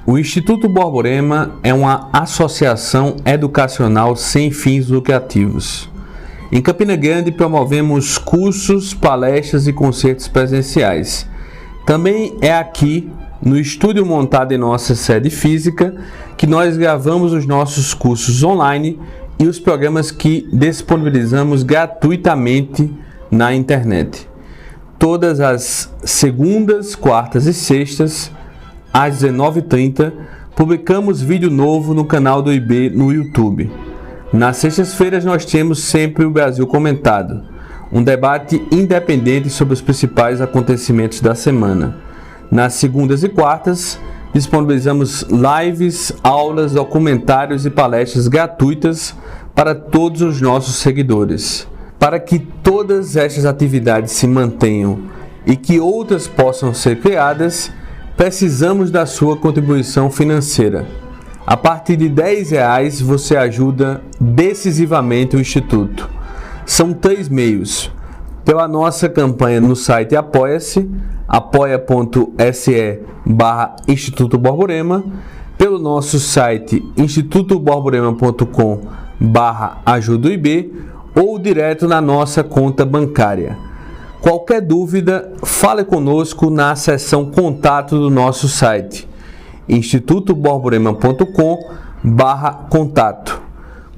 O Instituto Borborema é uma associação educacional sem fins lucrativos. Em Campina Grande promovemos cursos, palestras e concertos presenciais. Também é aqui, no estúdio montado em nossa sede física, que nós gravamos os nossos cursos online e os programas que disponibilizamos gratuitamente na internet. Todas as segundas, quartas e sextas, às 19h30, publicamos vídeo novo no canal do IB no YouTube. Nas sextas-feiras nós temos sempre o Brasil Comentado, um debate independente sobre os principais acontecimentos da semana. Nas segundas e quartas, disponibilizamos lives, aulas, documentários e palestras gratuitas para todos os nossos seguidores. Para que todas estas atividades se mantenham e que outras possam ser criadas, precisamos da sua contribuição financeira. A partir de R$10 você ajuda decisivamente o Instituto. São 3 meios. Pela nossa campanha no site Apoia-se, apoia.se/Instituto Borborema, pelo nosso site institutoborborema.com/ajudaib ou direto na nossa conta bancária. Qualquer dúvida, fale conosco na seção contato do nosso site, institutoborborema.com/contato.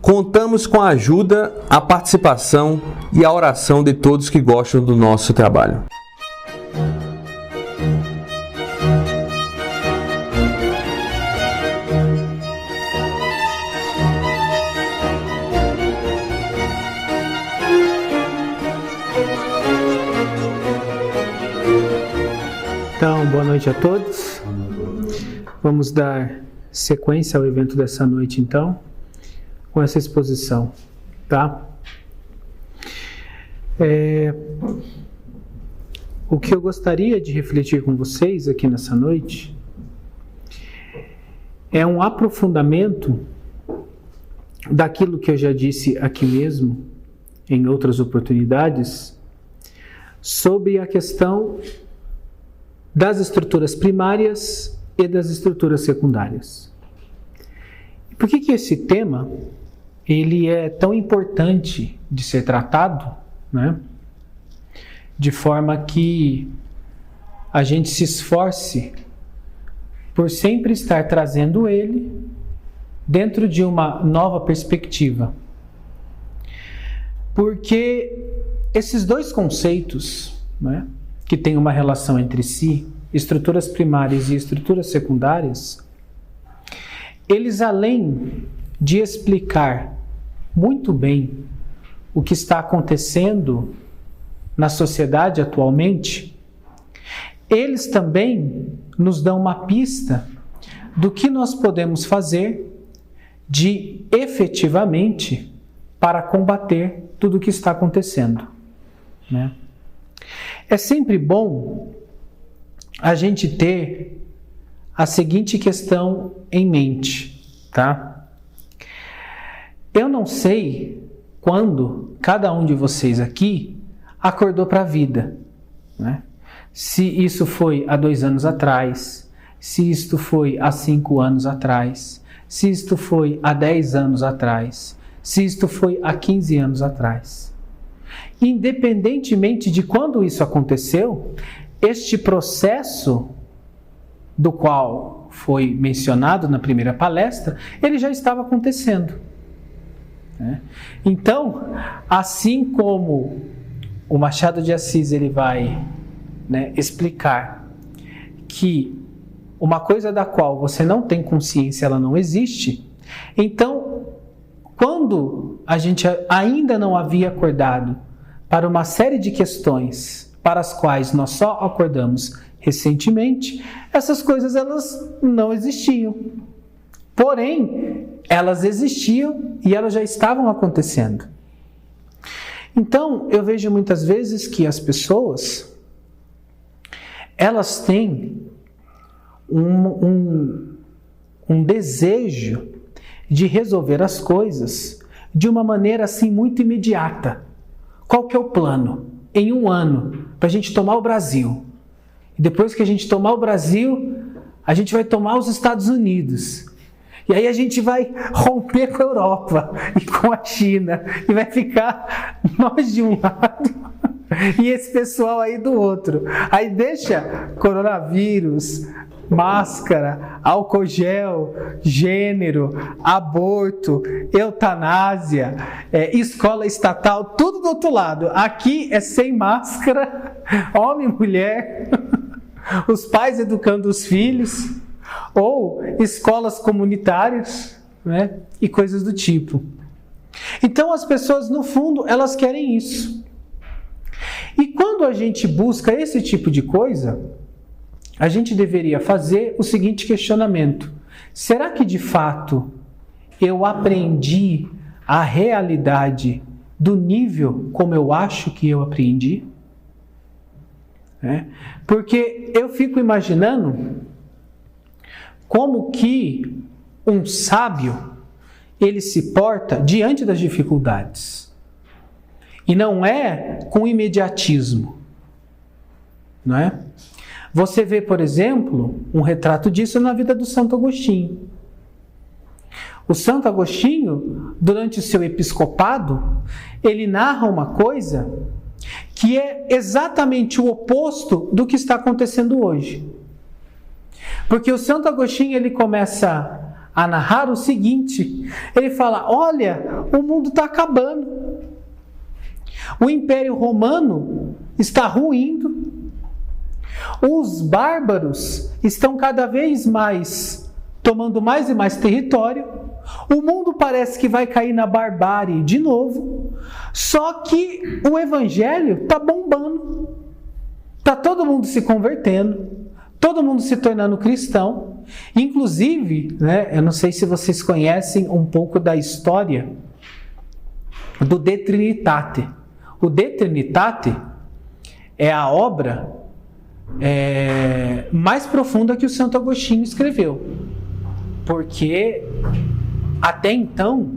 Contamos com a ajuda, a participação e a oração de todos que gostam do nosso trabalho. Então, boa noite a todos. Vamos dar sequência ao evento dessa noite, então, com essa exposição, tá? O que eu gostaria de refletir com vocês aqui nessa noite é um aprofundamento daquilo que eu já disse aqui mesmo, em outras oportunidades, sobre a questão das estruturas primárias e das estruturas secundárias. Por que esse tema ele é tão importante de ser tratado, né? De forma que a gente se esforce por sempre estar trazendo ele dentro de uma nova perspectiva. Porque esses dois conceitos, né, que têm uma relação entre si, estruturas primárias e estruturas secundárias, eles, além de explicar muito bem o que está acontecendo na sociedade atualmente, eles também nos dão uma pista do que nós podemos fazer de efetivamente para combater tudo o que está acontecendo, né? É sempre bom a gente ter a seguinte questão em mente, tá? Eu não sei quando cada um de vocês aqui acordou para a vida, né? Se isso foi há 2 anos atrás, se isto foi há 5 anos atrás, se isto foi há 10 anos atrás, se isto foi há 15 anos atrás. Independentemente de quando isso aconteceu, este processo do qual foi mencionado na primeira palestra, ele já estava acontecendo, né? Então, assim como o Machado de Assis ele vai, né, explicar que uma coisa da qual você não tem consciência, ela não existe, então, quando a gente ainda não havia acordado para uma série de questões para as quais nós só acordamos recentemente, essas coisas elas não existiam. Porém, elas existiam e elas já estavam acontecendo. Então, eu vejo muitas vezes que as pessoas, elas têm um desejo de resolver as coisas de uma maneira assim muito imediata. Qual que é o plano? Em 1 ano, para a gente tomar o Brasil. E depois que a gente tomar o Brasil, a gente vai tomar os Estados Unidos. E aí a gente vai romper com a Europa e com a China. E vai ficar nós de um lado e esse pessoal aí do outro. Aí deixa coronavírus, máscara, álcool gel, gênero, aborto, eutanásia, escola estatal, tudo do outro lado. Aqui é sem máscara, homem e mulher, os pais educando os filhos, ou escolas comunitárias, né, e coisas do tipo. Então as pessoas, no fundo, elas querem isso. E quando a gente busca esse tipo de coisa, a gente deveria fazer o seguinte questionamento: será que de fato eu aprendi a realidade do nível como eu acho que eu aprendi? Porque eu fico imaginando como que um sábio ele se porta diante das dificuldades. E não é com imediatismo, não é? Você vê, por exemplo, um retrato disso na vida do Santo Agostinho. O Santo Agostinho, durante o seu episcopado, ele narra uma coisa que é exatamente o oposto do que está acontecendo hoje. Porque o Santo Agostinho, ele começa a narrar o seguinte, ele fala: olha, o mundo está acabando. O Império Romano está ruindo. Os bárbaros estão cada vez mais tomando mais e mais território. O mundo parece que vai cair na barbárie de novo. Só que o evangelho está bombando. Está todo mundo se convertendo. Todo mundo se tornando cristão. Inclusive, eu não sei se vocês conhecem um pouco da história do De Trinitate. O De Trinitate é a obra mais profunda que o Santo Agostinho escreveu. Porque até então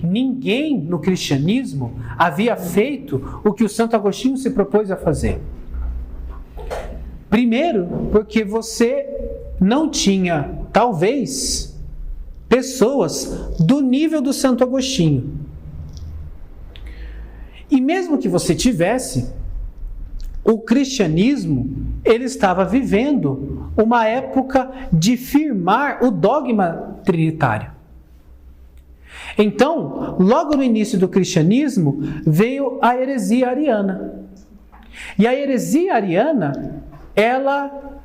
ninguém no cristianismo havia feito o que o Santo Agostinho se propôs a fazer. Primeiro, porque você não tinha, talvez, pessoas do nível do Santo Agostinho. E mesmo que você tivesse, o cristianismo, ele estava vivendo uma época de firmar o dogma trinitário. Então, logo no início do cristianismo, veio a heresia ariana. E a heresia ariana, ela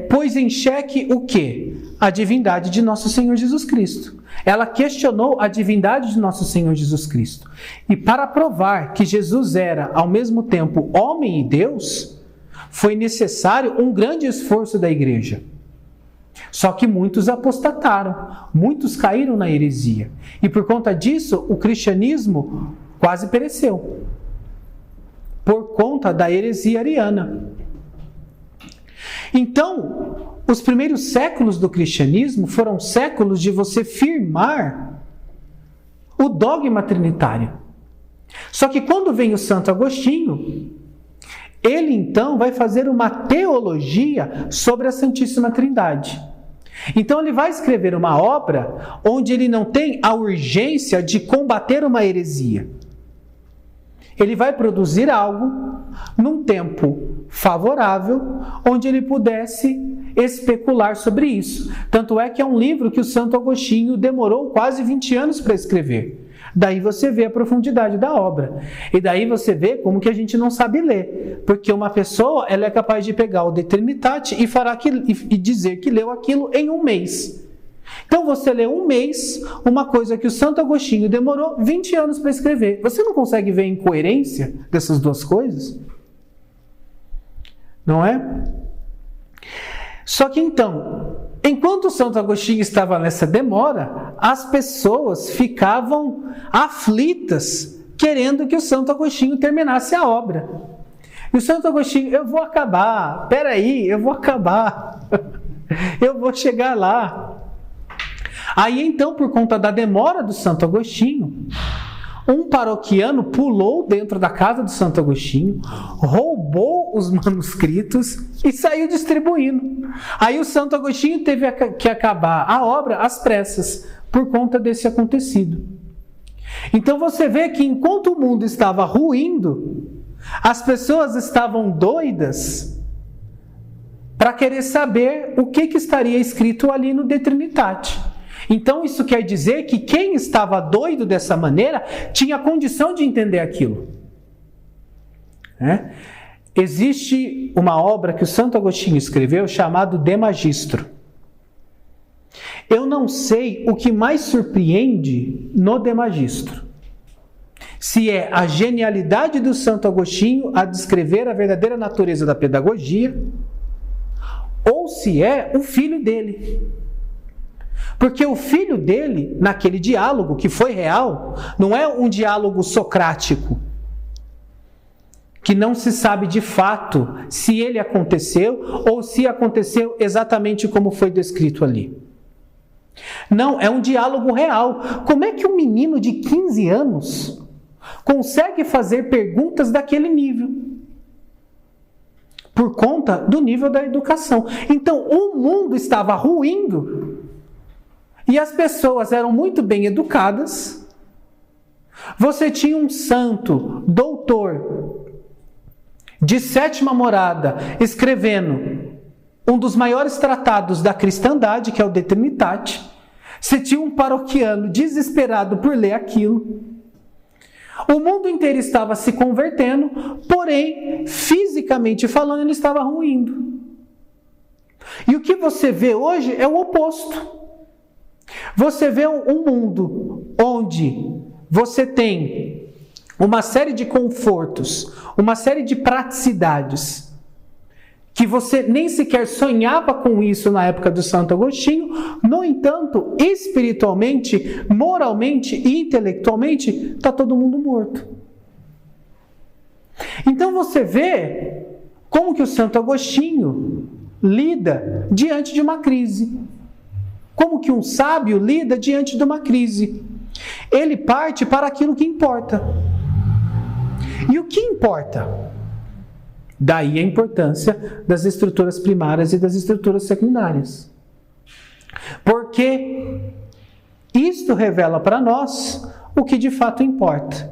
pôs em xeque o quê? A divindade de nosso Senhor Jesus Cristo. Ela questionou a divindade de nosso Senhor Jesus Cristo. E para provar que Jesus era, ao mesmo tempo, homem e Deus, foi necessário um grande esforço da igreja. Só que muitos apostataram, muitos caíram na heresia. E por conta disso, o cristianismo quase pereceu. Por conta da heresia ariana. Então, os primeiros séculos do cristianismo foram séculos de você firmar o dogma trinitário. Só que quando vem o Santo Agostinho, ele então vai fazer uma teologia sobre a Santíssima Trindade. Então ele vai escrever uma obra onde ele não tem a urgência de combater uma heresia. Ele vai produzir algo num tempo favorável, onde ele pudesse especular sobre isso. Tanto é que é um livro que o Santo Agostinho demorou quase 20 anos para escrever. Daí você vê a profundidade da obra. E daí você vê como que a gente não sabe ler. Porque uma pessoa ela é capaz de pegar o De Trinitate e dizer que leu aquilo em um mês. Então você lê um mês uma coisa que o Santo Agostinho demorou 20 anos para escrever. Você não consegue ver a incoerência dessas duas coisas? Não é? Só que então, enquanto o Santo Agostinho estava nessa demora, as pessoas ficavam aflitas, querendo que o Santo Agostinho terminasse a obra. E o Santo Agostinho, eu vou acabar, eu vou acabar, eu vou chegar lá. Aí então, por conta da demora do Santo Agostinho, um paroquiano pulou dentro da casa do Santo Agostinho, roubou os manuscritos e saiu distribuindo. Aí o Santo Agostinho teve que acabar a obra às pressas por conta desse acontecido. Então você vê que enquanto o mundo estava ruindo, as pessoas estavam doidas para querer saber o que estaria escrito ali no De Trinitate. Então isso quer dizer que quem estava doido dessa maneira tinha condição de entender aquilo. Existe uma obra que o Santo Agostinho escreveu chamado De Magistro. Eu não sei o que mais surpreende no De Magistro. Se é a genialidade do Santo Agostinho a descrever a verdadeira natureza da pedagogia, ou se é o filho dele. Porque o filho dele, naquele diálogo que foi real, não é um diálogo socrático, que não se sabe de fato se ele aconteceu ou se aconteceu exatamente como foi descrito ali. Não, é um diálogo real. Como é que um menino de 15 anos consegue fazer perguntas daquele nível? Por conta do nível da educação. Então, o mundo estava ruindo e as pessoas eram muito bem educadas. Você tinha um santo, doutor, de 7ª morada, escrevendo um dos maiores tratados da cristandade, que é o De Trinitate. Você tinha um paroquiano desesperado por ler aquilo. O mundo inteiro estava se convertendo, porém, fisicamente falando, ele estava ruindo. E o que você vê hoje é o oposto. Você vê um mundo onde você tem uma série de confortos, uma série de praticidades, que você nem sequer sonhava com isso na época do Santo Agostinho. No entanto, espiritualmente, moralmente e intelectualmente, está todo mundo morto. Então você vê como que o Santo Agostinho lida diante de uma crise. Como que um sábio lida diante de uma crise. Ele parte para aquilo que importa. E o que importa? Daí a importância das estruturas primárias e das estruturas secundárias. Porque isto revela para nós o que de fato importa.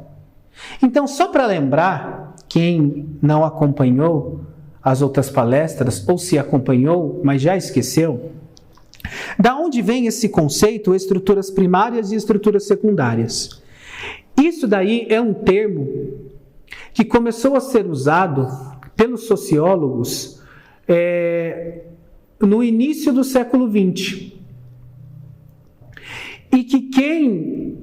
Então, só para lembrar, quem não acompanhou as outras palestras, ou se acompanhou, mas já esqueceu, da onde vem esse conceito, estruturas primárias e estruturas secundárias? Isso daí é um termo que começou a ser usado pelos sociólogos no início do século XX. E que quem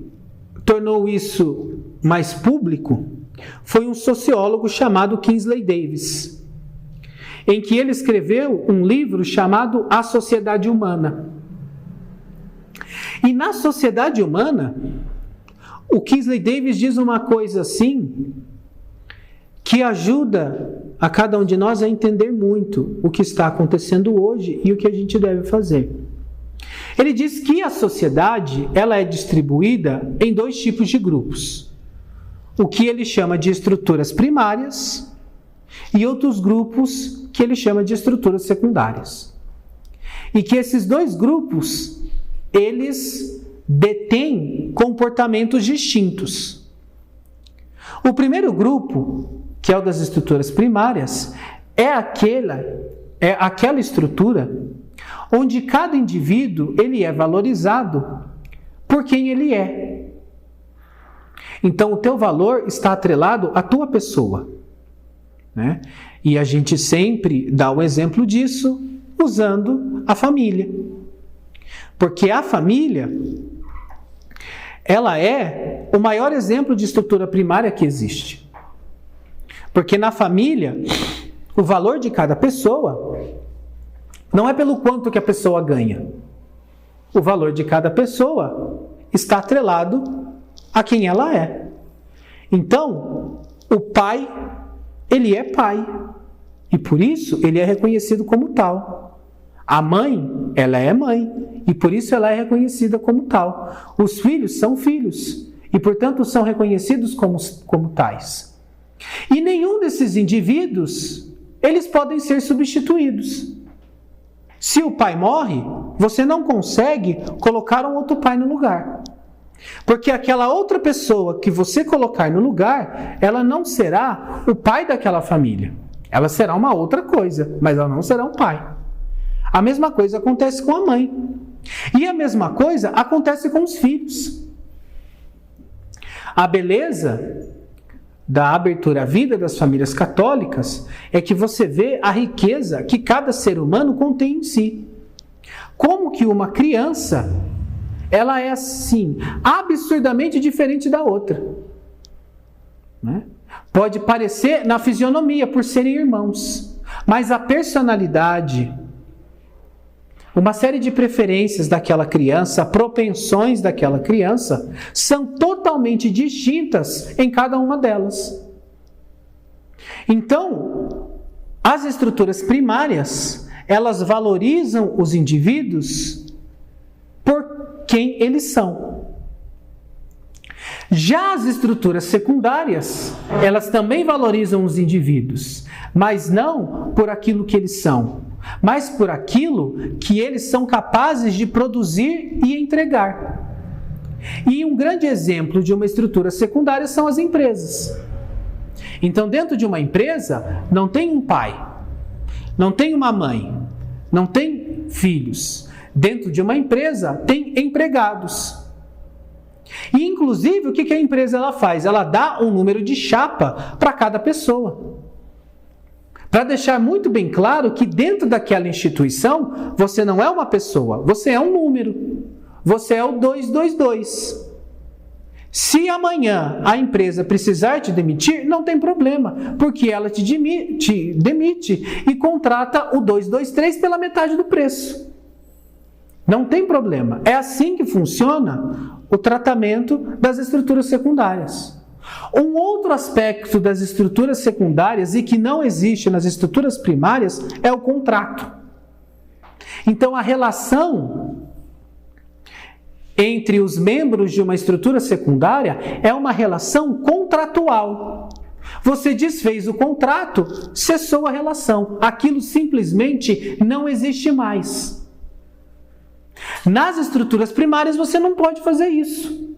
tornou isso mais público foi um sociólogo chamado Kingsley Davis, em que ele escreveu um livro chamado A Sociedade Humana. E na sociedade humana, o Kingsley Davis diz uma coisa assim, que ajuda a cada um de nós a entender muito o que está acontecendo hoje e o que a gente deve fazer. Ele diz que a sociedade ela é distribuída em 2 tipos de grupos. O que ele chama de estruturas primárias e outros grupos que ele chama de estruturas secundárias. E que esses 2 grupos, eles detêm comportamentos distintos. O primeiro grupo, que é o das estruturas primárias, é aquela estrutura onde cada indivíduo ele é valorizado por quem ele é. Então o teu valor está atrelado à tua pessoa, né? E a gente sempre dá o exemplo disso usando a família. Porque a família, ela é o maior exemplo de estrutura primária que existe. Porque na família, o valor de cada pessoa não é pelo quanto que a pessoa ganha. O valor de cada pessoa está atrelado a quem ela é. Então, o pai, ele é pai. E por isso, ele é reconhecido como tal. A mãe, ela é mãe. E por isso ela é reconhecida como tal. Os filhos são filhos. e, portanto, são reconhecidos como tais. E nenhum desses indivíduos, eles podem ser substituídos. Se o pai morre, você não consegue colocar um outro pai no lugar. Porque aquela outra pessoa que você colocar no lugar, ela não será o pai daquela família. Ela será uma outra coisa, mas ela não será um pai. A mesma coisa acontece com a mãe. E a mesma coisa acontece com os filhos. A beleza da abertura à vida das famílias católicas é que você vê a riqueza que cada ser humano contém em si. Como que uma criança, ela é assim, absurdamente diferente da outra. Né? Pode parecer na fisionomia, por serem irmãos, mas a personalidade, uma série de preferências daquela criança, propensões daquela criança, são totalmente distintas em cada uma delas. Então, as estruturas primárias, elas valorizam os indivíduos por quem eles são. Já as estruturas secundárias, elas também valorizam os indivíduos, mas não por aquilo que eles são, mas por aquilo que eles são capazes de produzir e entregar. E um grande exemplo de uma estrutura secundária são as empresas. Então, dentro de uma empresa, não tem um pai, não tem uma mãe, não tem filhos. Dentro de uma empresa, tem empregados. E, inclusive, o que a empresa ela faz? Ela dá um número de chapa para cada pessoa. Para deixar muito bem claro que dentro daquela instituição, você não é uma pessoa, você é um número. Você é o 222. Se amanhã a empresa precisar te demitir, não tem problema, porque ela te demite e contrata o 223 pela metade do preço. Não tem problema. É assim que funciona o tratamento das estruturas secundárias. Um outro aspecto das estruturas secundárias e que não existe nas estruturas primárias é o contrato. Então, a relação entre os membros de uma estrutura secundária é uma relação contratual. Você desfez o contrato, cessou a relação. Aquilo simplesmente não existe mais. Nas estruturas primárias você não pode fazer isso.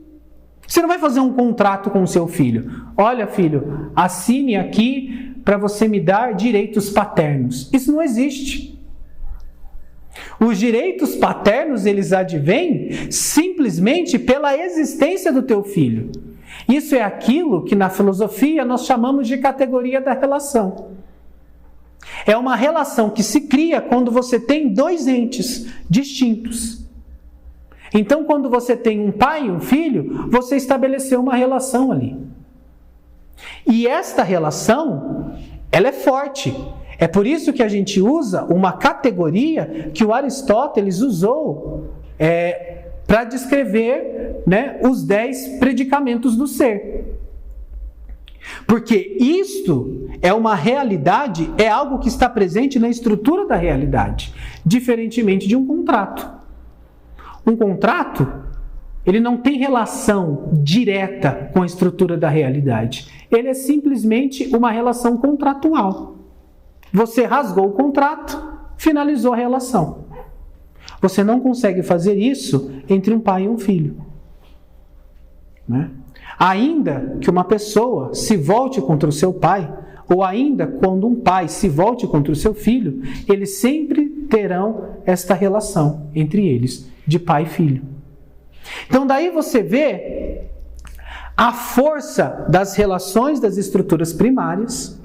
Você não vai fazer um contrato com o seu filho. Olha, filho, assine aqui para você me dar direitos paternos. Isso não existe. Os direitos paternos, eles advêm simplesmente pela existência do teu filho. Isso é aquilo que na filosofia nós chamamos de categoria da relação. É uma relação que se cria quando você tem dois entes distintos. Então, quando você tem um pai e um filho, você estabeleceu uma relação ali. E esta relação, ela é forte. É por isso que a gente usa uma categoria que o Aristóteles usou para descrever, né, os 10 predicamentos do ser. Porque isto é uma realidade, é algo que está presente na estrutura da realidade, diferentemente de um contrato. Um contrato, ele não tem relação direta com a estrutura da realidade. Ele é simplesmente uma relação contratual. Você rasgou o contrato, finalizou a relação. Você não consegue fazer isso entre um pai e um filho. Né? Ainda que uma pessoa se volte contra o seu pai, ou ainda quando um pai se volte contra o seu filho, eles sempre terão esta relação entre eles, de pai e filho. Então daí você vê a força das relações das estruturas primárias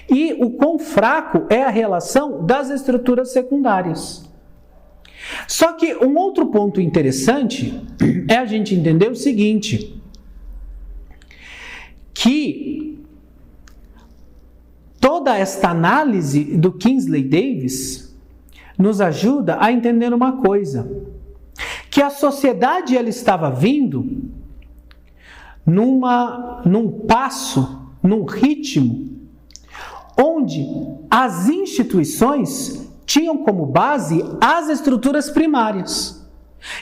e o quão fraco é a relação das estruturas secundárias. Só que um outro ponto interessante é a gente entender o seguinte, que toda esta análise do Kingsley Davis nos ajuda a entender uma coisa, que a sociedade ela estava vindo num passo, num ritmo, onde as instituições tinham como base as estruturas primárias.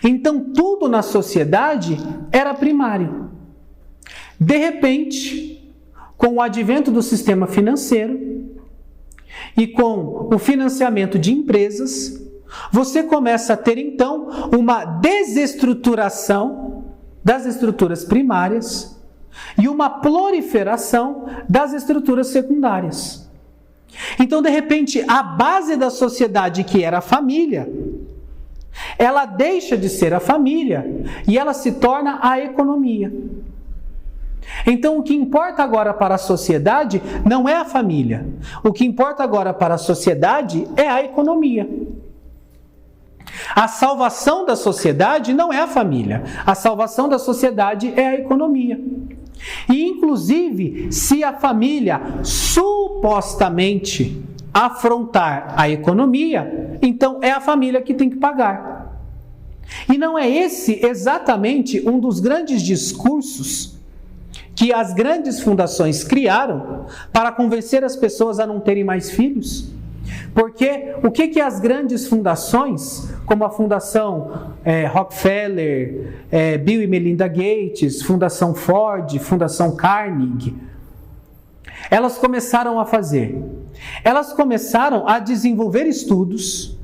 Então tudo na sociedade era primário. De repente, com o advento do sistema financeiro e com o financiamento de empresas, você começa a ter então uma desestruturação das estruturas primárias e uma proliferação das estruturas secundárias. Então, de repente, a base da sociedade, que era a família, ela deixa de ser a família e ela se torna a economia. Então, o que importa agora para a sociedade não é a família. O que importa agora para a sociedade é a economia. A salvação da sociedade não é a família. A salvação da sociedade é a economia. E, inclusive, se a família supostamente afrontar a economia, então é a família que tem que pagar. E não é esse exatamente um dos grandes discursos que as grandes fundações criaram para convencer as pessoas a não terem mais filhos? Porque o que as grandes fundações, como a Fundação Rockefeller, Bill e Melinda Gates, Fundação Ford, Fundação Carnegie, elas começaram a fazer? Elas começaram a desenvolver estudos.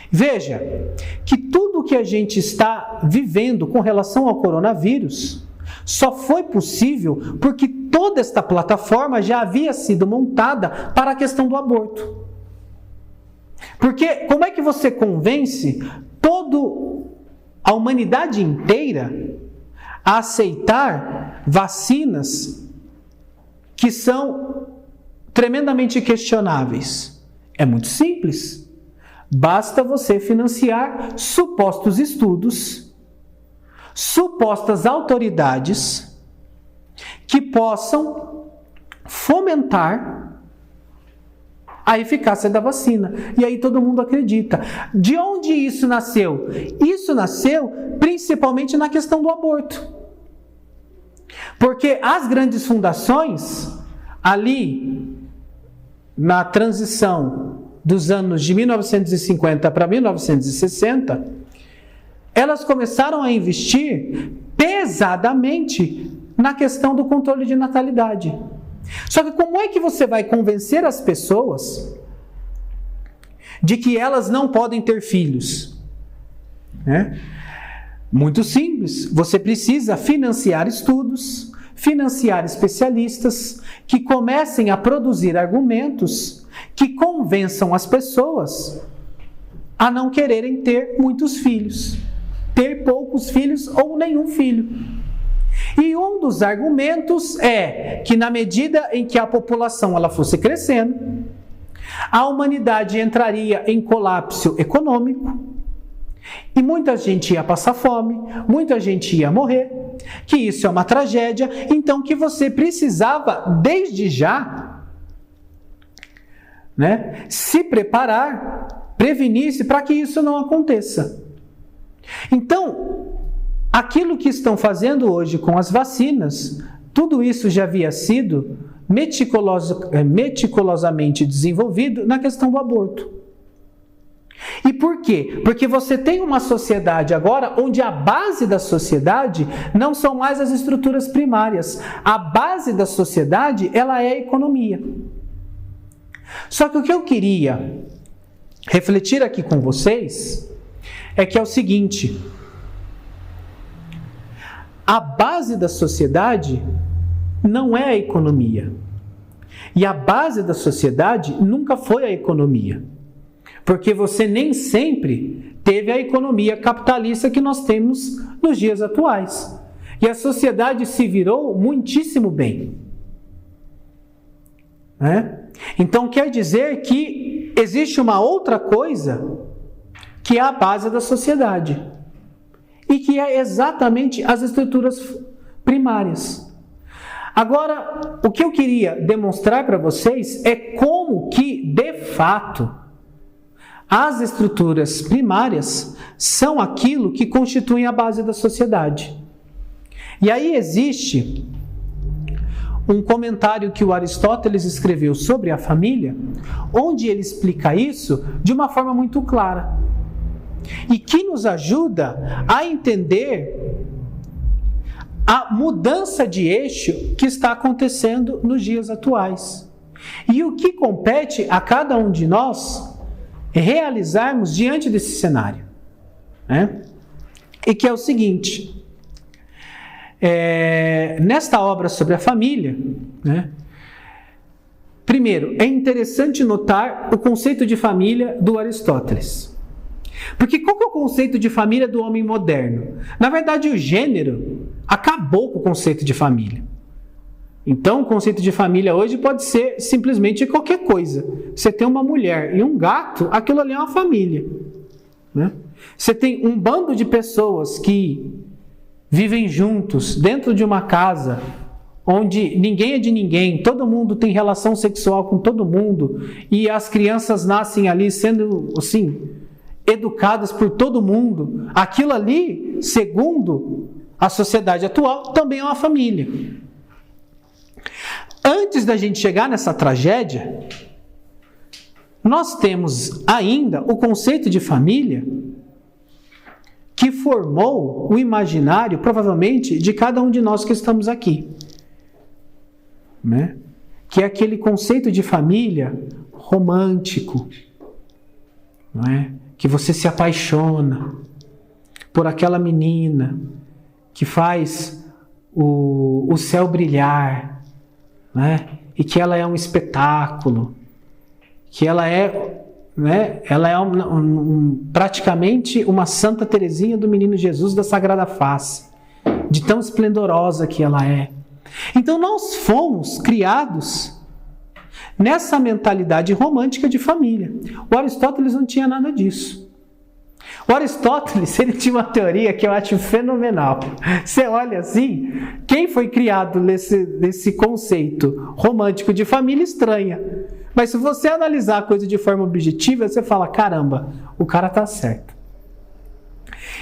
Veja, que tudo que a gente está vivendo com relação ao coronavírus só foi possível porque toda esta plataforma já havia sido montada para a questão do aborto. Porque como é que você convence toda a humanidade inteira a aceitar vacinas que são tremendamente questionáveis? É muito simples. Basta você financiar supostos estudos, supostas autoridades que possam fomentar a eficácia da vacina. E aí todo mundo acredita. De onde isso nasceu? Isso nasceu principalmente na questão do aborto. Porque as grandes fundações, ali na transição dos anos de 1950 para 1960, elas começaram a investir pesadamente na questão do controle de natalidade. Só que como é que você vai convencer as pessoas de que elas não podem ter filhos? Muito simples. Você precisa financiar estudos, financiar especialistas que comecem a produzir argumentos que convençam as pessoas a não quererem ter muitos filhos, ter poucos filhos ou nenhum filho. E um dos argumentos é que na medida em que a população ela fosse crescendo, a humanidade entraria em colapso econômico e muita gente ia passar fome, muita gente ia morrer, que isso é uma tragédia, então que você precisava desde já, se preparar, prevenir-se para que isso não aconteça. Então, aquilo que estão fazendo hoje com as vacinas, tudo isso já havia sido meticulosamente desenvolvido na questão do aborto. E por quê? Porque você tem uma sociedade agora onde a base da sociedade não são mais as estruturas primárias. A base da sociedade, ela é a economia. Só que o que eu queria refletir aqui com vocês é que é o seguinte: a base da sociedade não é a economia. E a base da sociedade nunca foi a economia. Porque você nem sempre teve a economia capitalista que nós temos nos dias atuais. E a sociedade se virou muitíssimo bem. Então quer dizer que existe uma outra coisa que é a base da sociedade. E que é exatamente as estruturas primárias. Agora, o que eu queria demonstrar para vocês é como que, de fato, as estruturas primárias são aquilo que constitui a base da sociedade. E aí existe um comentário que o Aristóteles escreveu sobre a família, onde ele explica isso de uma forma muito clara. E que nos ajuda a entender a mudança de eixo que está acontecendo nos dias atuais. E o que compete a cada um de nós realizarmos diante desse cenário, né? E que é o seguinte, nesta obra sobre a família, né? Primeiro, é interessante notar o conceito de família do Aristóteles. Porque qual que é o conceito de família do homem moderno? Na verdade, o gênero acabou com o conceito de família. Então, o conceito de família hoje pode ser simplesmente qualquer coisa. Você tem uma mulher e um gato, aquilo ali é uma família, né? Você tem um bando de pessoas que vivem juntos dentro de uma casa onde ninguém é de ninguém, todo mundo tem relação sexual com todo mundo e as crianças nascem ali sendo, assim, educadas por todo mundo. Aquilo ali, segundo a sociedade atual, também é uma família. Antes da gente chegar nessa tragédia, nós temos ainda o conceito de família que formou o imaginário, provavelmente, de cada um de nós que estamos aqui, né? Que é aquele conceito de família romântico, não é? Que você se apaixona por aquela menina que faz o céu brilhar, né? E que ela é um espetáculo, que ela é, né? Ela é praticamente uma Santa Teresinha do Menino Jesus da Sagrada Face, de tão esplendorosa que ela é. Então nós fomos criados nessa mentalidade romântica de família. O Aristóteles não tinha nada disso. O Aristóteles, ele tinha uma teoria que eu acho fenomenal. Você olha assim, quem foi criado nesse conceito romântico de família estranha. Mas se você analisar a coisa de forma objetiva, você fala, caramba, o cara está certo.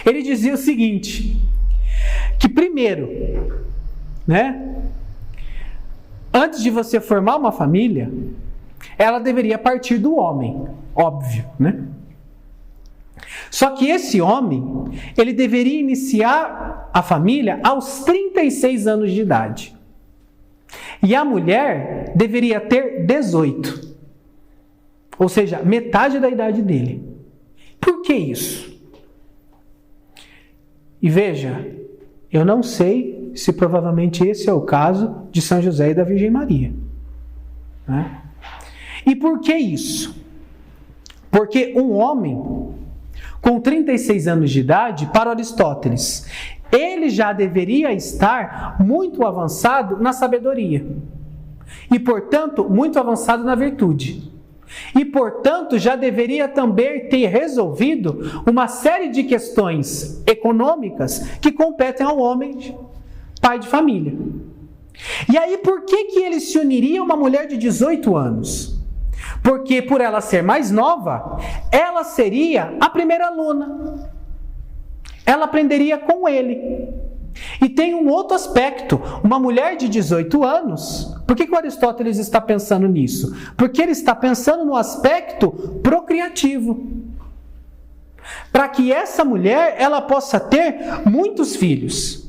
Ele dizia o seguinte, que primeiro, né, antes de você formar uma família, ela deveria partir do homem, óbvio, né? Só que esse homem, ele deveria iniciar a família aos 36 anos de idade. E a mulher deveria ter 18. Ou seja, metade da idade dele. Por que isso? E veja, eu não sei se provavelmente esse é o caso de São José e da Virgem Maria, né? E por que isso? Porque um homem com 36 anos de idade, para Aristóteles, ele já deveria estar muito avançado na sabedoria. E, portanto, muito avançado na virtude. E, portanto, já deveria também ter resolvido uma série de questões econômicas que competem ao homem, pai de família. E aí, por que ele se uniria a uma mulher de 18 anos? Porque, por ela ser mais nova, ela seria a primeira aluna. Ela aprenderia com ele. E tem um outro aspecto. Uma mulher de 18 anos, por que o Aristóteles está pensando nisso? Porque ele está pensando no aspecto procriativo. Para que essa mulher ela possa ter muitos filhos.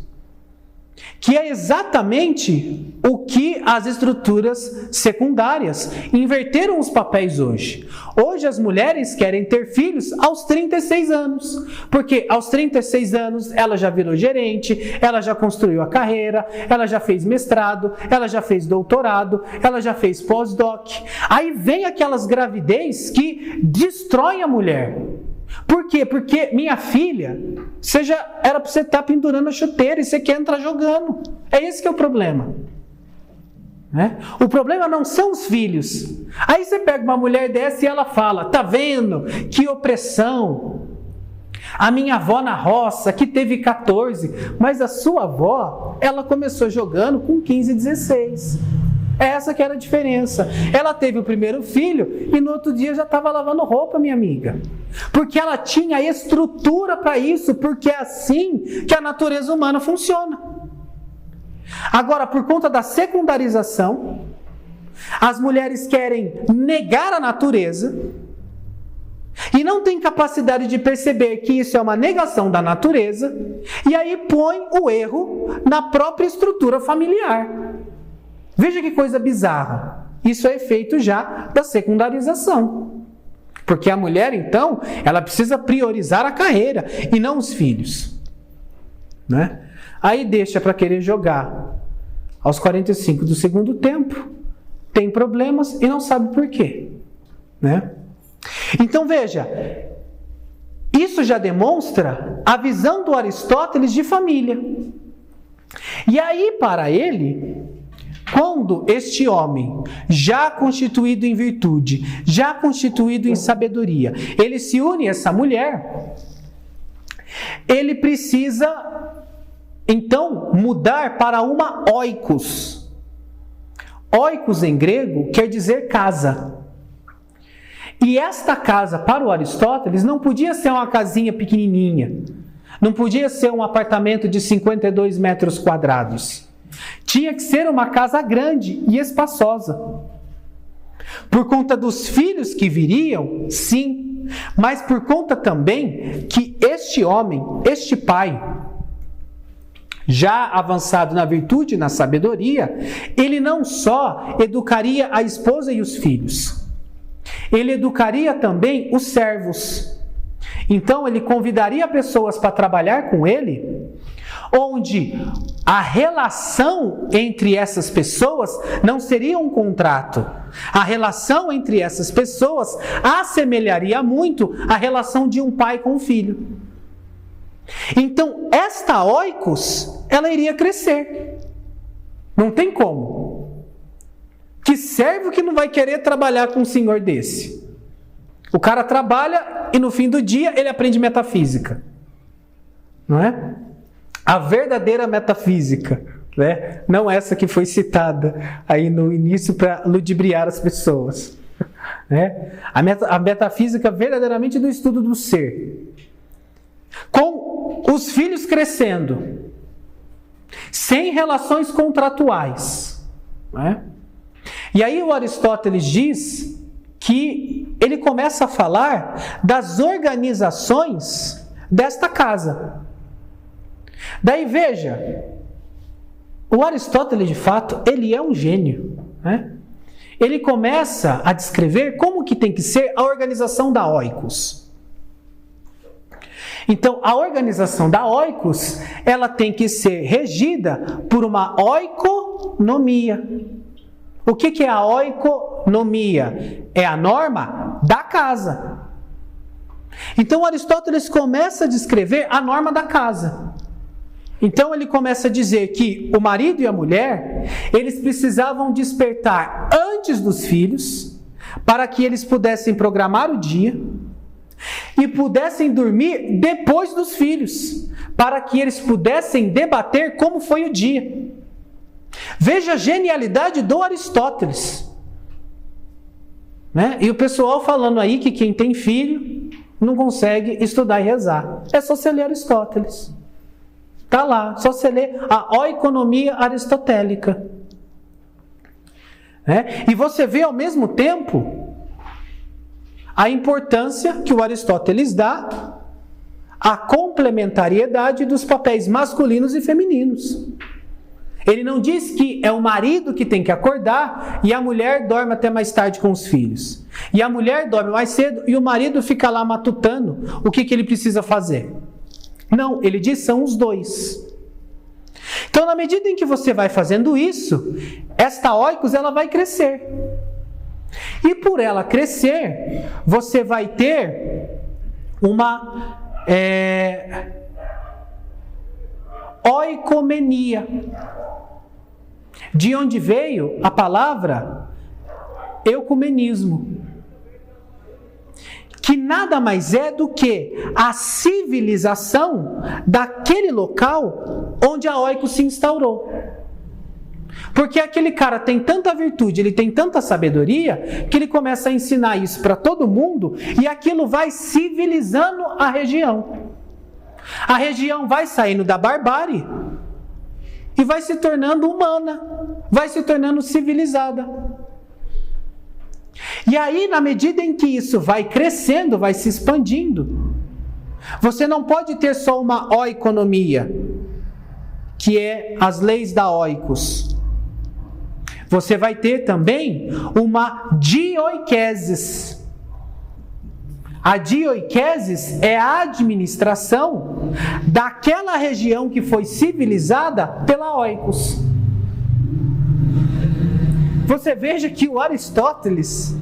Que é exatamente o que as estruturas secundárias inverteram os papéis hoje. Hoje as mulheres querem ter filhos aos 36 anos, porque aos 36 anos ela já virou gerente, ela já construiu a carreira, ela já fez mestrado, ela já fez doutorado, ela já fez pós-doc. Aí vem aquelas gravidez que destroem a mulher. Por quê? Porque, minha filha, era para você estar pendurando a chuteira e você quer entrar jogando. É esse que é o problema. Né? O problema não são os filhos. Aí você pega uma mulher dessa e ela fala, tá vendo? Que opressão. A minha avó na roça, que teve 14, mas a sua avó, ela começou jogando com 15, 16. Essa que era a diferença. Ela teve o primeiro filho e no outro dia já estava lavando roupa, minha amiga. Porque ela tinha estrutura para isso, porque é assim que a natureza humana funciona. Agora, por conta da secundarização, as mulheres querem negar a natureza E não tem capacidade de perceber que isso é uma negação da natureza, e aí põe o erro na própria estrutura familiar. Veja que coisa bizarra. Isso é efeito já da secundarização. Porque a mulher, então, ela precisa priorizar a carreira e não os filhos. Né? Aí deixa para querer jogar aos 45 do segundo tempo, tem problemas e não sabe por quê. Né? Então veja, isso já demonstra a visão do Aristóteles de família. E aí para ele, quando este homem, já constituído em virtude, já constituído em sabedoria, ele se une a essa mulher, ele precisa então mudar para uma oikos. Oikos em grego quer dizer casa. E esta casa, para o Aristóteles, não podia ser uma casinha pequenininha. Não podia ser um apartamento de 52 metros quadrados. Tinha que ser uma casa grande e espaçosa. Por conta dos filhos que viriam, sim, mas por conta também que este homem, este pai, já avançado na virtude e na sabedoria, ele não só educaria a esposa e os filhos, ele educaria também os servos. Então ele convidaria pessoas para trabalhar com ele, onde a relação entre essas pessoas não seria um contrato. A relação entre essas pessoas assemelharia muito a relação de um pai com um filho. Então esta oikos, ela iria crescer. Não tem como. Que servo que não vai querer trabalhar com um senhor desse? O cara trabalha e no fim do dia ele aprende metafísica. Não é? A verdadeira metafísica, né? Não essa que foi citada aí no início para ludibriar as pessoas. Né? A metafísica verdadeiramente do estudo do ser. Com os filhos crescendo, sem relações contratuais. Né? E aí o Aristóteles diz que ele começa a falar das organizações desta casa. Daí veja, o Aristóteles de fato, ele é um gênio. Né? Ele começa a descrever como que tem que ser a organização da oikos. Então, a organização da oikos, ela tem que ser regida por uma oikonomia. O que é a oikonomia? É a norma da casa. Então Aristóteles começa a descrever a norma da casa. Então ele começa a dizer que o marido e a mulher, eles precisavam despertar antes dos filhos, para que eles pudessem programar o dia, e pudessem dormir depois dos filhos, para que eles pudessem debater como foi o dia. Veja a genialidade do Aristóteles. Né? E o pessoal falando aí que quem tem filho não consegue estudar e rezar. É só você ler Aristóteles. Está lá, só você ler a oikonomia aristotélica. Né? E você vê ao mesmo tempo a importância que o Aristóteles dá à complementariedade dos papéis masculinos e femininos. Ele não diz que é o marido que tem que acordar e a mulher dorme até mais tarde com os filhos. E a mulher dorme mais cedo e o marido fica lá matutando o que ele precisa fazer. Não, ele diz são os dois. Então, na medida em que você vai fazendo isso, esta oikos ela vai crescer. E por ela crescer, você vai ter uma oikomenia. De onde veio a palavra ecumenismo, que nada mais é do que a civilização daquele local onde a oikos se instaurou. Porque aquele cara tem tanta virtude, ele tem tanta sabedoria, que ele começa a ensinar isso para todo mundo, e aquilo vai civilizando a região. A região vai saindo da barbárie e vai se tornando humana, vai se tornando civilizada. E aí, na medida em que isso vai crescendo, vai se expandindo, você não pode ter só uma oikonomia, que é as leis da oikos. Você vai ter também uma dioikesis. A dioikesis é a administração daquela região que foi civilizada pela oikos. Você veja que o Aristóteles,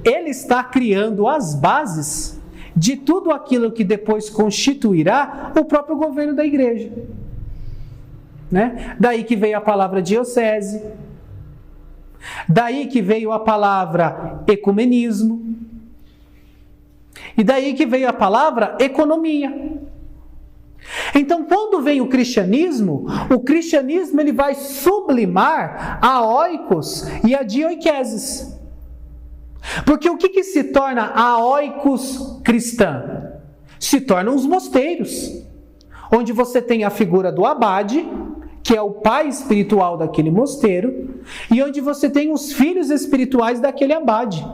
ele está criando as bases de tudo aquilo que depois constituirá o próprio governo da igreja. Né? Daí que veio a palavra diocese, daí que veio a palavra ecumenismo, e daí que veio a palavra economia. Então, quando vem o cristianismo ele vai sublimar a oikos e a dioikesis. Porque o que se torna a oikos cristã? Se tornam os mosteiros, onde você tem a figura do abade, que é o pai espiritual daquele mosteiro, e onde você tem os filhos espirituais daquele abade.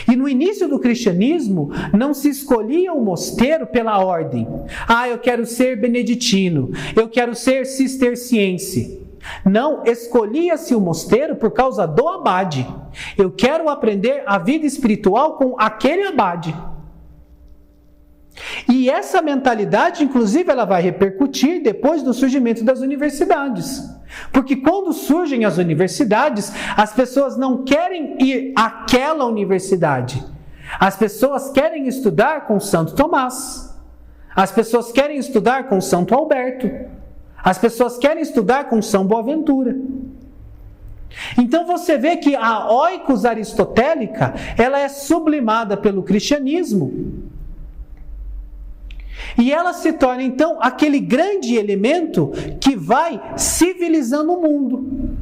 E no início do cristianismo, não se escolhia o mosteiro pela ordem. Eu quero ser beneditino, eu quero ser cisterciense. Não, escolhia-se o mosteiro por causa do abade. Eu quero aprender a vida espiritual com aquele abade. E essa mentalidade, inclusive, ela vai repercutir depois do surgimento das universidades. Porque quando surgem as universidades, as pessoas não querem ir àquela universidade. As pessoas querem estudar com Santo Tomás. As pessoas querem estudar com Santo Alberto. As pessoas querem estudar com São Boaventura. Então você vê que a oikos aristotélica, ela é sublimada pelo cristianismo. E ela se torna, então, aquele grande elemento que vai civilizando o mundo.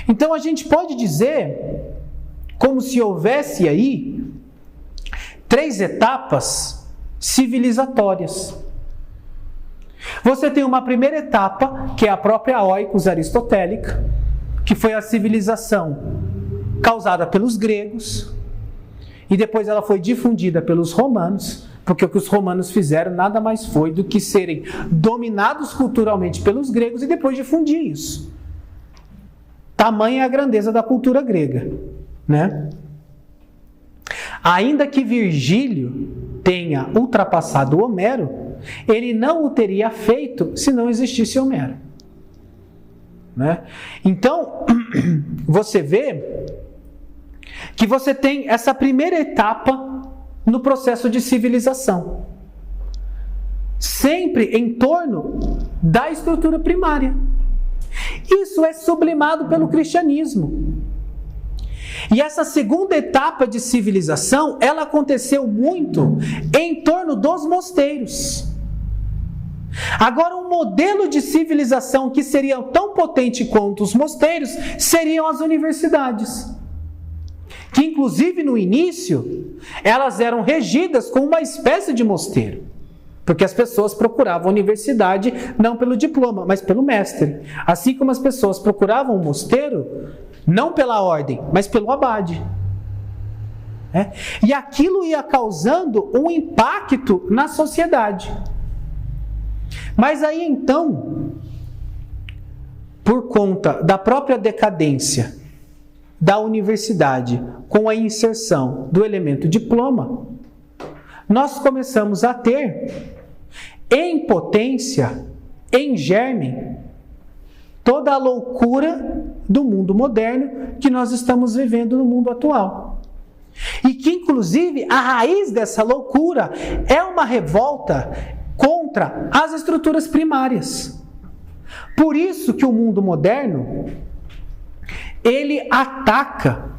Então, a gente pode dizer, como se houvesse aí 3 etapas civilizatórias. Você tem uma primeira etapa, que é a própria oikos aristotélica, que foi a civilização causada pelos gregos, e depois ela foi difundida pelos romanos, porque o que os romanos fizeram nada mais foi do que serem dominados culturalmente pelos gregos e depois difundir isso. Tamanha é a grandeza da cultura grega, né? Ainda que Virgílio tenha ultrapassado Homero, ele não o teria feito se não existisse Homero, né? Então, você vê que você tem essa primeira etapa no processo de civilização, sempre em torno da estrutura primária. Isso é sublimado pelo cristianismo. E essa segunda etapa de civilização, ela aconteceu muito em torno dos mosteiros. Agora, um modelo de civilização que seria tão potente quanto os mosteiros seriam as universidades, que inclusive no início, elas eram regidas como uma espécie de mosteiro, porque as pessoas procuravam a universidade não pelo diploma, mas pelo mestre, assim como as pessoas procuravam o mosteiro não pela ordem, mas pelo abade. E aquilo ia causando um impacto na sociedade. Mas aí então, por conta da própria decadência da universidade com a inserção do elemento diploma, nós começamos a ter em potência, em germe, toda a loucura do mundo moderno que nós estamos vivendo no mundo atual. E que, inclusive, a raiz dessa loucura é uma revolta contra as estruturas primárias. Por isso que o mundo moderno, ele ataca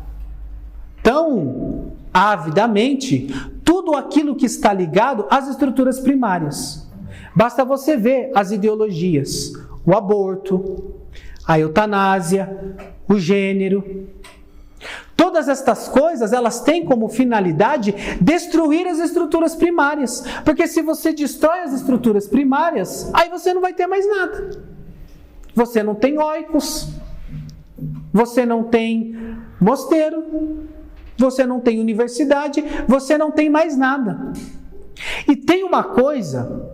tão avidamente tudo aquilo que está ligado às estruturas primárias. Basta você ver as ideologias, o aborto, a eutanásia, o gênero. Todas estas coisas, elas têm como finalidade destruir as estruturas primárias. Porque se você destrói as estruturas primárias, aí você não vai ter mais nada. Você não tem oikos, você não tem mosteiro, você não tem universidade, você não tem mais nada. E tem uma coisa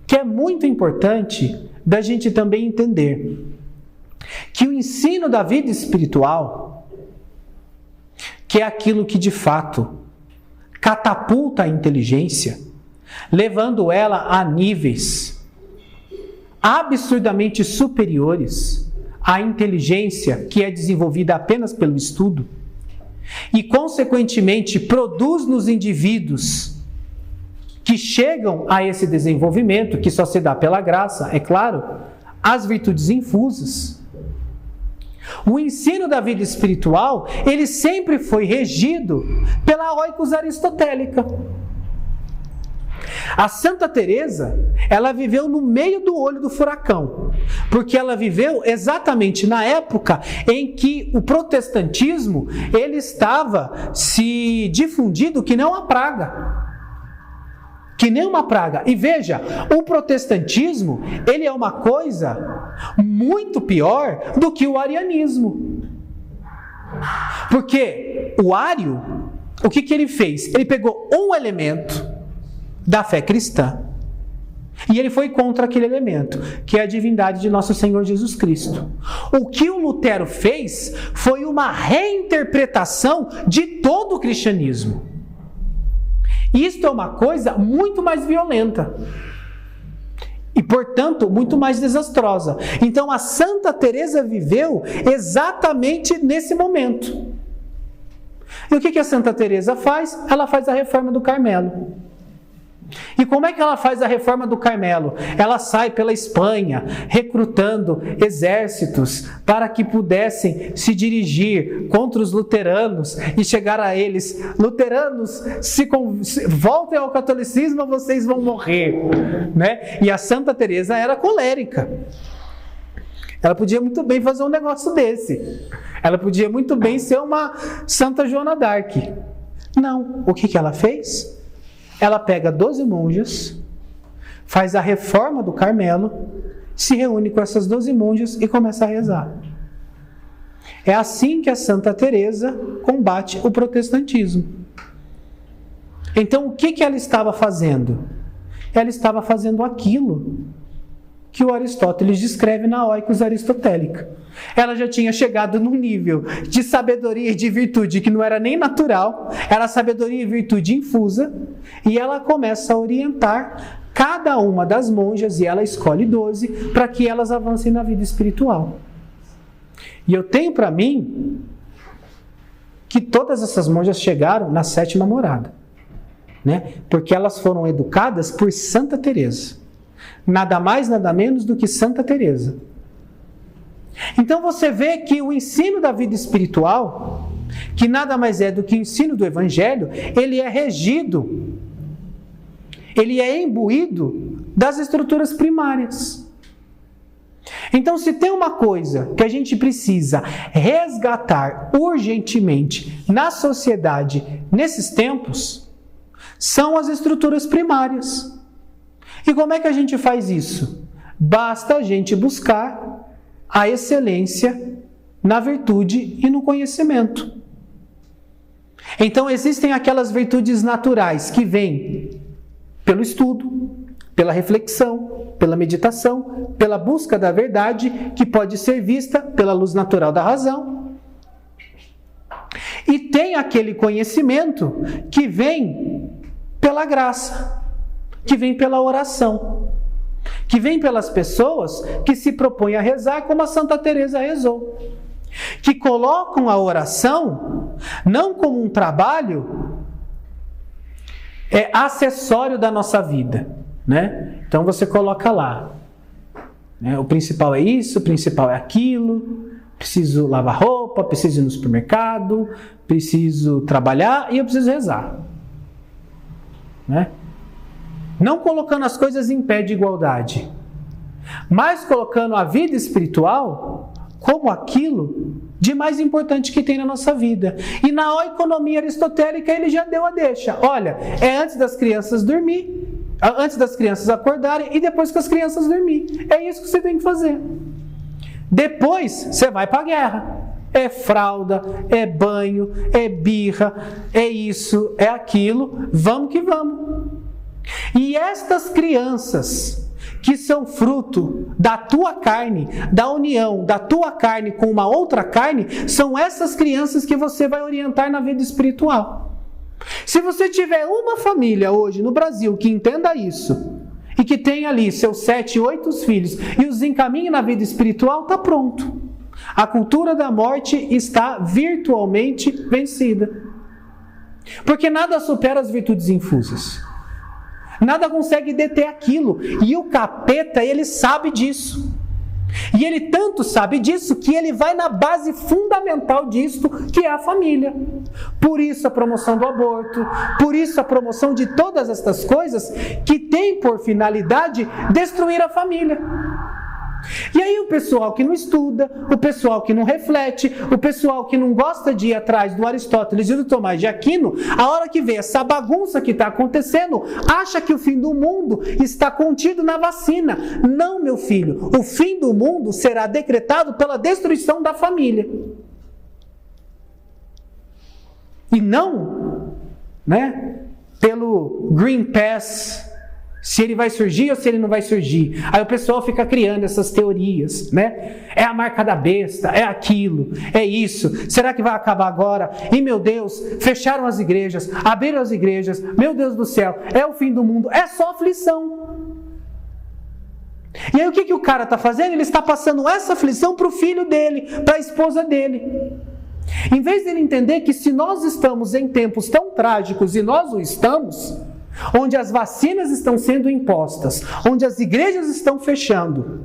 que é muito importante da gente também entender, que o ensino da vida espiritual, que é aquilo que de fato catapulta a inteligência, levando ela a níveis absurdamente superiores à inteligência que é desenvolvida apenas pelo estudo, e consequentemente produz nos indivíduos que chegam a esse desenvolvimento, que só se dá pela graça, é claro, as virtudes infusas. O ensino da vida espiritual, ele sempre foi regido pela oikos aristotélica. A Santa Teresa, ela viveu no meio do olho do furacão, porque ela viveu exatamente na época em que o protestantismo, ele estava se difundindo que nem uma praga. Que nem uma praga. E veja, o protestantismo, ele é uma coisa muito pior do que o arianismo. Porque o Ário, o que ele fez? Ele pegou um elemento da fé cristã e ele foi contra aquele elemento, que é a divindade de nosso Senhor Jesus Cristo. O que o Lutero fez foi uma reinterpretação de todo o cristianismo. Isto é uma coisa muito mais violenta e, portanto, muito mais desastrosa. Então, a Santa Teresa viveu exatamente nesse momento. E o que a Santa Teresa faz? Ela faz a reforma do Carmelo. E como é que ela faz a reforma do Carmelo? Ela sai pela Espanha, recrutando exércitos para que pudessem se dirigir contra os luteranos e chegar a eles: luteranos, voltem ao catolicismo ou vocês vão morrer, né? E a Santa Teresa era colérica. Ela podia muito bem fazer um negócio desse. Ela podia muito bem ser uma Santa Joana d'Arc. Não. O que ela fez? Ela pega 12 monjas, faz a reforma do Carmelo, se reúne com essas 12 monjas e começa a rezar. É assim que a Santa Teresa combate o protestantismo. Então, o que ela estava fazendo? Ela estava fazendo aquilo que o Aristóteles descreve na oikos aristotélica. Ela já tinha chegado num nível de sabedoria e de virtude que não era nem natural, era sabedoria e virtude infusa, e ela começa a orientar cada uma das monjas, e ela escolhe 12, para que elas avancem na vida espiritual. E eu tenho para mim que todas essas monjas chegaram na 7ª morada, né? Porque elas foram educadas por Santa Teresa. Nada mais, nada menos do que Santa Teresa. Então você vê que o ensino da vida espiritual, que nada mais é do que o ensino do Evangelho, ele é regido, ele é imbuído das estruturas primárias. Então, se tem uma coisa que a gente precisa resgatar urgentemente na sociedade nesses tempos, são as estruturas primárias. E como é que a gente faz isso? Basta a gente buscar a excelência na virtude e no conhecimento. Então existem aquelas virtudes naturais que vêm pelo estudo, pela reflexão, pela meditação, pela busca da verdade, que pode ser vista pela luz natural da razão. E tem aquele conhecimento que vem pela graça, que vem pela oração, que vem pelas pessoas que se propõem a rezar como a Santa Teresa rezou, que colocam a oração não como um trabalho acessório da nossa vida, né? Então você coloca lá, né? O principal é isso, o principal é aquilo, preciso lavar roupa, preciso ir no supermercado, preciso trabalhar e eu preciso rezar, né? Não colocando as coisas em pé de igualdade, mas colocando a vida espiritual como aquilo de mais importante que tem na nossa vida. E na oikonomia aristotélica ele já deu a deixa. Olha, é antes das crianças dormir, antes das crianças acordarem e depois que as crianças dormir. É isso que você tem que fazer. Depois você vai para a guerra. É fralda, é banho, é birra, é isso, é aquilo, vamos que vamos. E estas crianças que são fruto da tua carne, da união da tua carne com uma outra carne, são essas crianças que você vai orientar na vida espiritual. Se você tiver uma família hoje no Brasil que entenda isso, e que tenha ali seus 7, 8 filhos, e os encaminhe na vida espiritual, está pronto. A cultura da morte está virtualmente vencida. Porque nada supera as virtudes infusas. Nada consegue deter aquilo. E o capeta, ele sabe disso. E ele tanto sabe disso que ele vai na base fundamental disso, que é a família. Por isso a promoção do aborto, por isso a promoção de todas estas coisas que tem por finalidade destruir a família. E aí o pessoal que não estuda, o pessoal que não reflete, o pessoal que não gosta de ir atrás do Aristóteles e do Tomás de Aquino, a hora que vê essa bagunça que está acontecendo, acha que o fim do mundo está contido na vacina. Não, meu filho, o fim do mundo será decretado pela destruição da família. E não, pelo Green Pass, se ele vai surgir ou se ele não vai surgir. Aí o pessoal fica criando essas teorias, É a marca da besta, é aquilo, é isso. Será que vai acabar agora? E meu Deus, fecharam as igrejas, abriram as igrejas. Meu Deus do céu, é o fim do mundo. É só aflição. E aí o que o cara está fazendo? Ele está passando essa aflição para o filho dele, para a esposa dele. Em vez dele entender que se nós estamos em tempos tão trágicos, e nós o estamos, onde as vacinas estão sendo impostas, onde as igrejas estão fechando,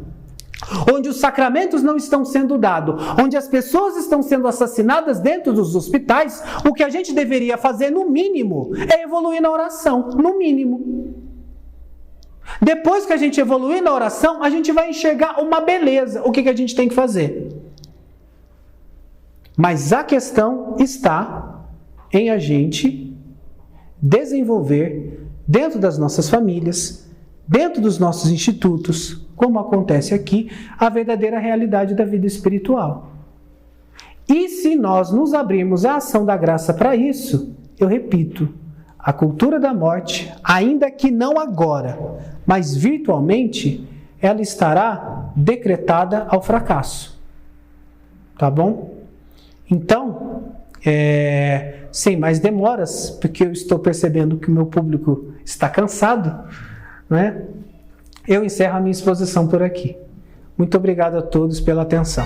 onde os sacramentos não estão sendo dados, onde as pessoas estão sendo assassinadas dentro dos hospitais, o que a gente deveria fazer, no mínimo, é evoluir na oração, no mínimo. Depois que a gente evoluir na oração, a gente vai enxergar uma beleza. O que a gente tem que fazer? Mas a questão está em a gente desenvolver dentro das nossas famílias, dentro dos nossos institutos, como acontece aqui, a verdadeira realidade da vida espiritual. E se nós nos abrirmos à ação da graça para isso, eu repito, a cultura da morte, ainda que não agora, mas virtualmente, ela estará decretada ao fracasso. Tá bom? Então, sem mais demoras, porque eu estou percebendo que o meu público está cansado, eu encerro a minha exposição por aqui. Muito obrigado a todos pela atenção.